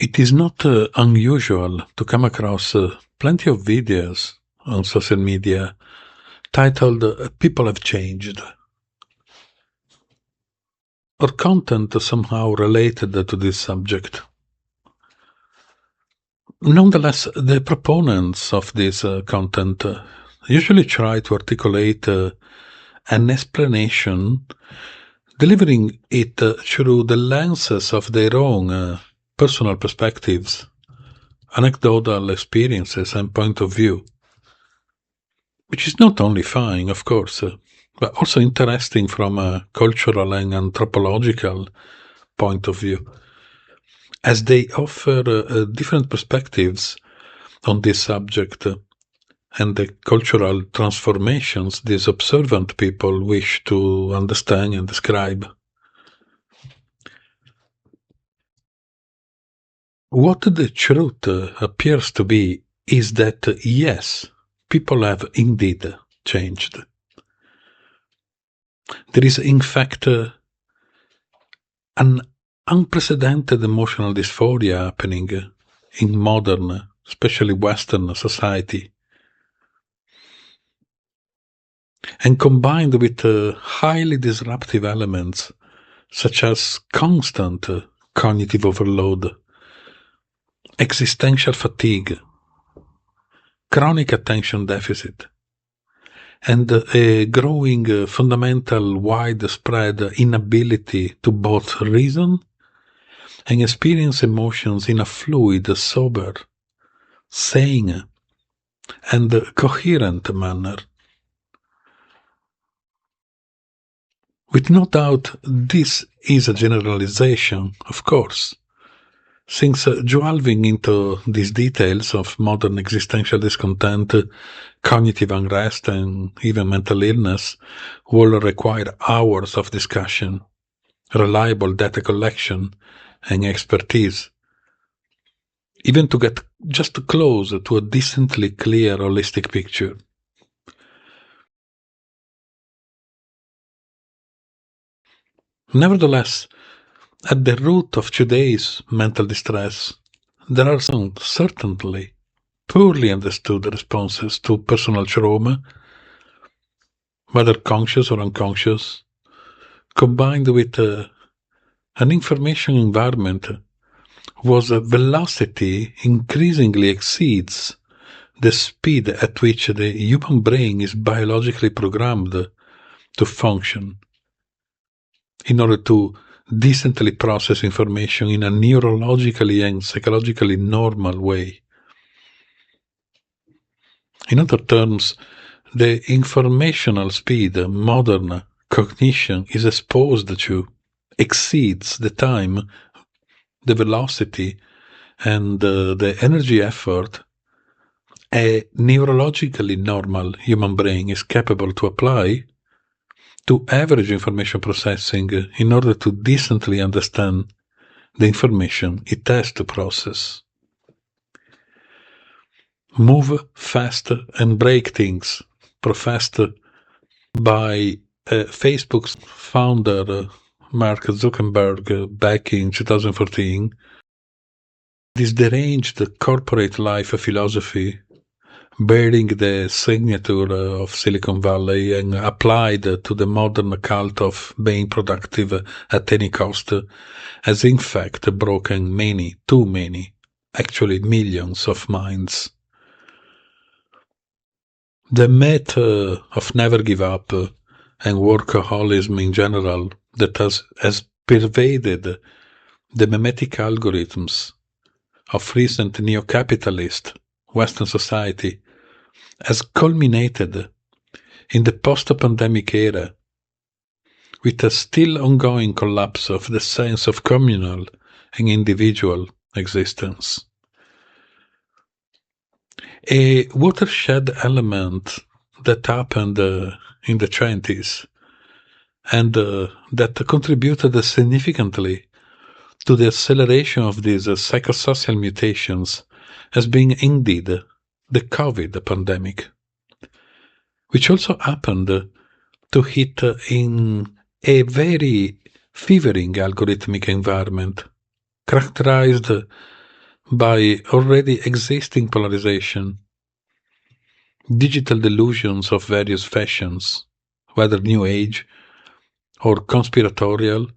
It is not unusual to come across plenty of videos on social media titled People Have Changed, or content somehow related to this subject. Nonetheless, the proponents of this content usually try to articulate an explanation, delivering it through the lenses of their own personal perspectives, anecdotal experiences, and point of view, which is not only fine, of course, but also interesting from a cultural and anthropological point of view, as they offer different perspectives on this subject and the cultural transformations these observant people wish to understand and describe. What the truth appears to be is that, yes, people have indeed changed. There is, in fact, an unprecedented emotional dysphoria happening in modern, especially Western society. And combined with highly disruptive elements such as constant cognitive overload, existential fatigue, chronic attention deficit, and a growing fundamental widespread inability to both reason and experience emotions in a fluid, sober, sane, and coherent manner. With no doubt, this is a generalization, of course, since delving into these details of modern existential discontent, cognitive unrest, and even mental illness will require hours of discussion, reliable data collection, and expertise, even to get just close to a decently clear holistic picture. Nevertheless, at the root of today's mental distress, there are some certainly poorly understood responses to personal trauma, whether conscious or unconscious, combined with an information environment whose velocity increasingly exceeds the speed at which the human brain is biologically programmed to function in order to decently process information in a neurologically and psychologically normal way. In other terms, the informational speed modern cognition is exposed to exceeds the time, the velocity, and the energy effort a neurologically normal human brain is capable to apply to average information processing in order to decently understand the information it has to process. Move fast and break things, professed by Facebook's founder Mark Zuckerberg back in 2014. This deranged corporate life philosophy, bearing the signature of Silicon Valley and applied to the modern cult of being productive at any cost, has in fact broken many, too many, actually millions of minds. The myth of never give up and workaholism in general that has pervaded the memetic algorithms of recent neo-capitalist Western society has culminated in the post-pandemic era with a still ongoing collapse of the sense of communal and individual existence. A watershed element that happened in the 20s and that contributed significantly to the acceleration of these psychosocial mutations has been indeed the COVID pandemic, which also happened to hit in a very fevering algorithmic environment characterized by already existing polarization, digital delusions of various fashions, whether New Age or conspiratorial,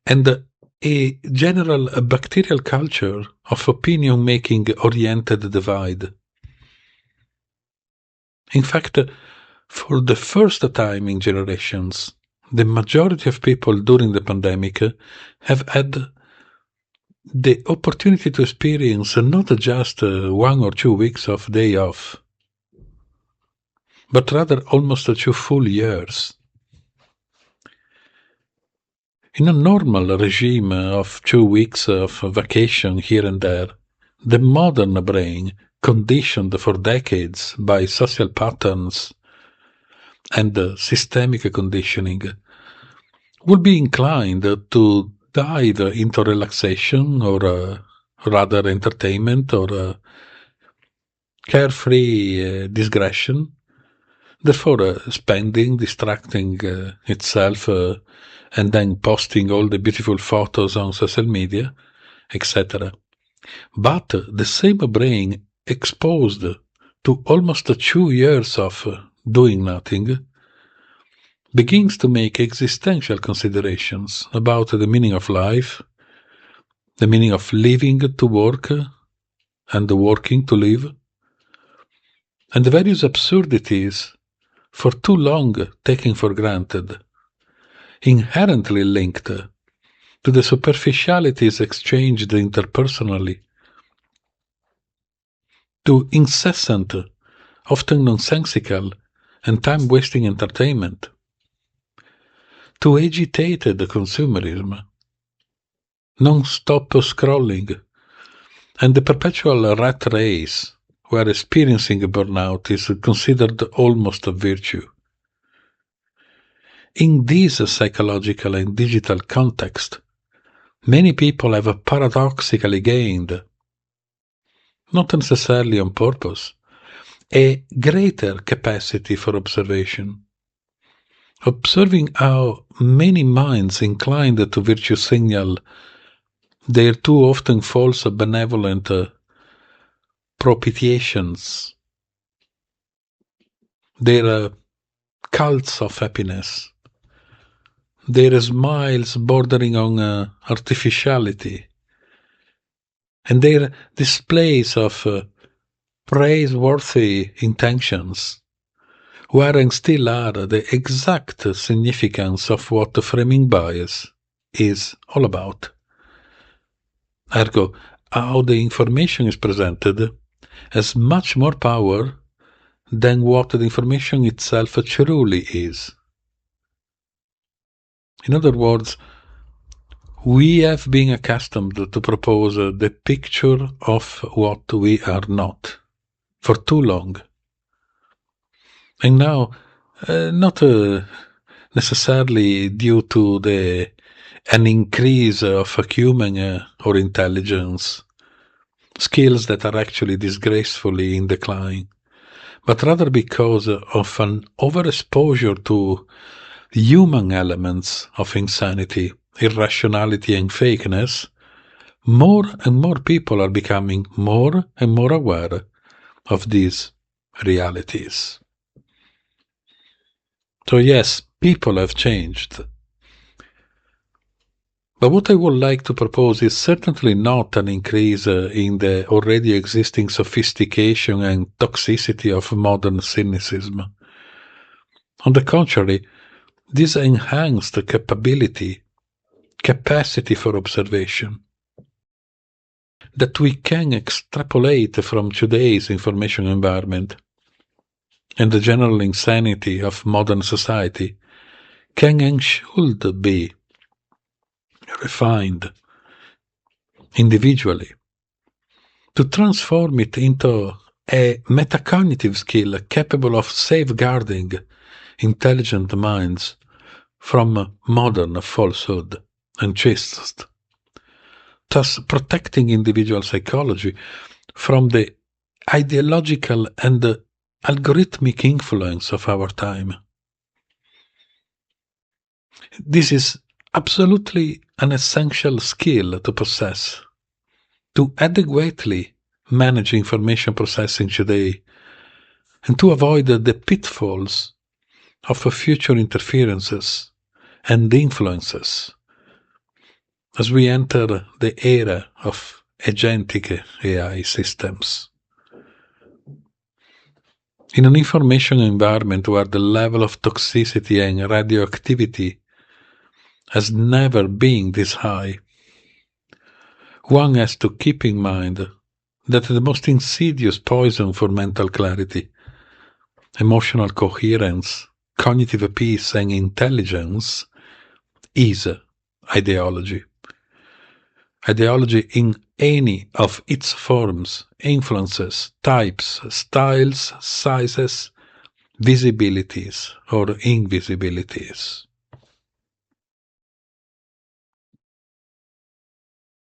and a general bacterial culture of opinion-making oriented divide. In fact, for the first time in generations, the majority of people during the pandemic have had the opportunity to experience not just 1 or 2 weeks of day off, but rather almost 2 full years. In a normal regime of 2 weeks of vacation here and there, the modern brain, conditioned for decades by social patterns and systemic conditioning, would be inclined to dive into relaxation or rather entertainment or carefree digression, therefore spending, distracting itself and then posting all the beautiful photos on social media, etc. But the same brain exposed to almost 2 years of doing nothing begins to make existential considerations about the meaning of life, the meaning of living to work and working to live, and the various absurdities for too long taken for granted, inherently linked to the superficialities exchanged interpersonally, to incessant, often nonsensical and time-wasting entertainment, to agitated consumerism, non-stop scrolling, and the perpetual rat race where experiencing burnout is considered almost a virtue. In this psychological and digital context, many people have paradoxically gained, not necessarily on purpose, a greater capacity for observation, observing how many minds inclined to virtue signal their too often false benevolent propitiations, their cults of happiness, their smiles bordering on artificiality, and their displays of praiseworthy intentions, were and still are the exact significance of what framing bias is all about. Ergo, how the information is presented has much more power than what the information itself truly is. In other words, we have been accustomed to propose the picture of what we are not for too long. And now, not necessarily due to an increase of acumen or intelligence, skills that are actually disgracefully in decline, but rather because of an overexposure to human elements of insanity, irrationality, and fakeness, more and more people are becoming more and more aware of these realities. So yes, people have changed. But what I would like to propose is certainly not an increase in the already existing sophistication and toxicity of modern cynicism. On the contrary, this enhanced capacity for observation, that we can extrapolate from today's information environment and the general insanity of modern society, can and should be refined individually to transform it into a metacognitive skill capable of safeguarding intelligent minds from modern falsehood and twist, thus protecting individual psychology from the ideological and algorithmic influence of our time. This is absolutely an essential skill to possess, to adequately manage information processing today and to avoid the pitfalls of future interferences and influences as we enter the era of agentic AI systems. In an information environment where the level of toxicity and radioactivity has never been this high, one has to keep in mind that the most insidious poison for mental clarity, emotional coherence, cognitive peace, and intelligence is ideology. Ideology in any of its forms, influences, types, styles, sizes, visibilities, or invisibilities.